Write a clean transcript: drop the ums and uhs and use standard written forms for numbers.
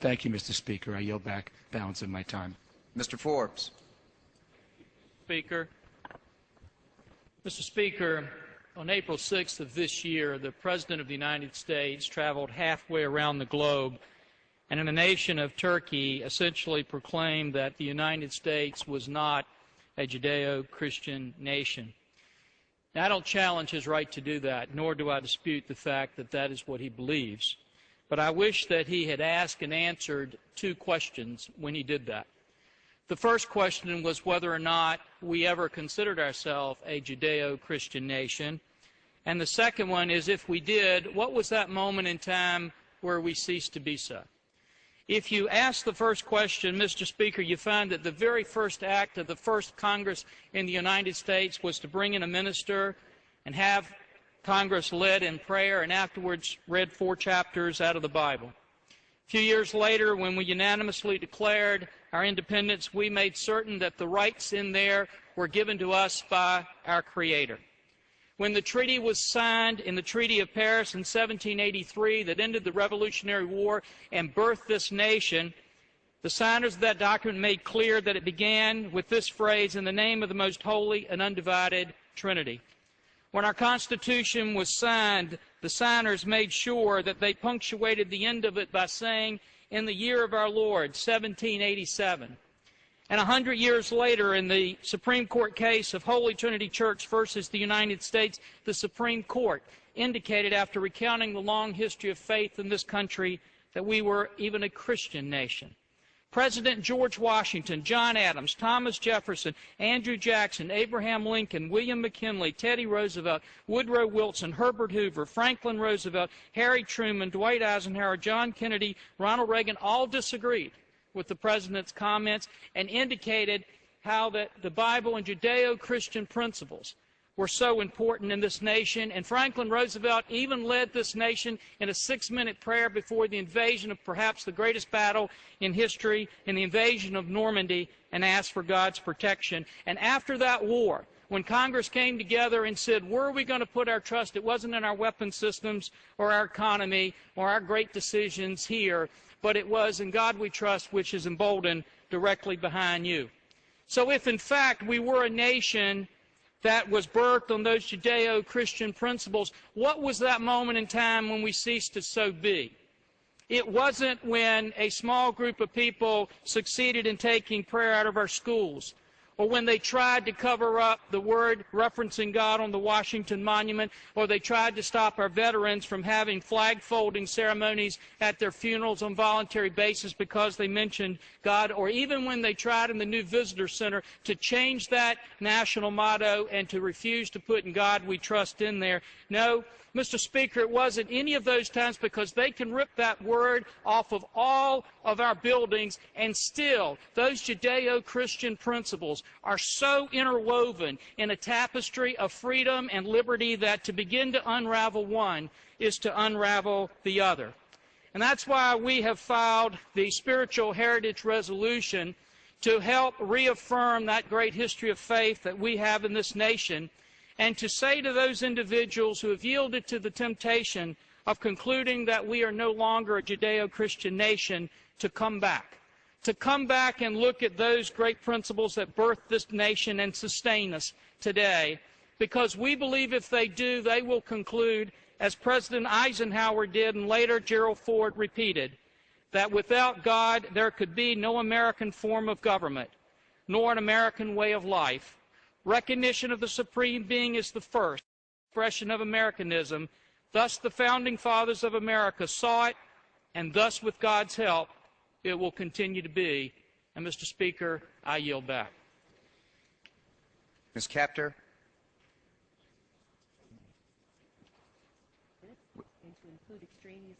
Thank you, Mr. Speaker. I yield back balance of my time. Mr. Forbes. Speaker. Mr. Speaker, on April 6th of this year, the President of the United States traveled halfway around the globe and in the nation of Turkey essentially proclaimed that the United States was not a Judeo-Christian nation. Now, I don't challenge his right to do that, nor do I dispute the fact that that is what he believes. But I wish that he had asked and answered two questions when he did that. The first question was whether or not we ever considered ourselves a Judeo-Christian nation. And the second one is, if we did, what was that moment in time where we ceased to be so? If you ask the first question, Mr. Speaker, you find that the very first act of the first Congress in the United States was to bring in a minister and have Congress led in prayer and afterwards read 4 chapters out of the Bible. A few years later, when we unanimously declared our independence, we made certain that the rights in there were given to us by our Creator. When the treaty was signed in the Treaty of Paris in 1783 that ended the Revolutionary War and birthed this nation, the signers of that document made clear that it began with this phrase, "In the name of the most holy and undivided Trinity." When our Constitution was signed, the signers made sure that they punctuated the end of it by saying, "In the year of our Lord, 1787. And 100 years later, in the Supreme Court case of Holy Trinity Church versus the United States, the Supreme Court indicated, after recounting the long history of faith in this country, that we were even a Christian nation. President George Washington, John Adams, Thomas Jefferson, Andrew Jackson, Abraham Lincoln, William McKinley, Teddy Roosevelt, Woodrow Wilson, Herbert Hoover, Franklin Roosevelt, Harry Truman, Dwight Eisenhower, John Kennedy, Ronald Reagan all disagreed with the President's comments and indicated how that the Bible and Judeo-Christian principles were so important in this nation. And Franklin Roosevelt even led this nation in a 6-minute prayer before the invasion of perhaps the greatest battle in history, in the invasion of Normandy, and asked for God's protection. And after that war, when Congress came together and said, where are we going to put our trust? It wasn't in our weapon systems or our economy or our great decisions here, but it was in God we trust, which is emboldened directly behind you. So if, in fact, we were a nation that was birthed on those Judeo-Christian principles, what was that moment in time when we ceased to so be? It wasn't when a small group of people succeeded in taking prayer out of our schools, or when they tried to cover up the word referencing God on the Washington Monument, or they tried to stop our veterans from having flag-folding ceremonies at their funerals on voluntary basis because they mentioned God, or even when they tried in the new visitor center to change that national motto and to refuse to put "In God We Trust" in there. No, Mr. Speaker, it wasn't any of those times, because they can rip that word off of all of our buildings, and still those Judeo-Christian principles are so interwoven in a tapestry of freedom and liberty that to begin to unravel one is to unravel the other. And that's why we have filed the Spiritual Heritage Resolution to help reaffirm that great history of faith that we have in this nation, and to say to those individuals who have yielded to the temptation of concluding that we are no longer a Judeo-Christian nation to come back and look at those great principles that birthed this nation and sustain us today, because we believe if they do, they will conclude, as President Eisenhower did and later Gerald Ford repeated, that without God there could be no American form of government, nor an American way of life. Recognition of the Supreme Being is the first expression of Americanism. Thus the Founding Fathers of America saw it, and thus with God's help it will continue to be. And Mr. Speaker, I yield back. Ms. Kaptur. And to include extraneous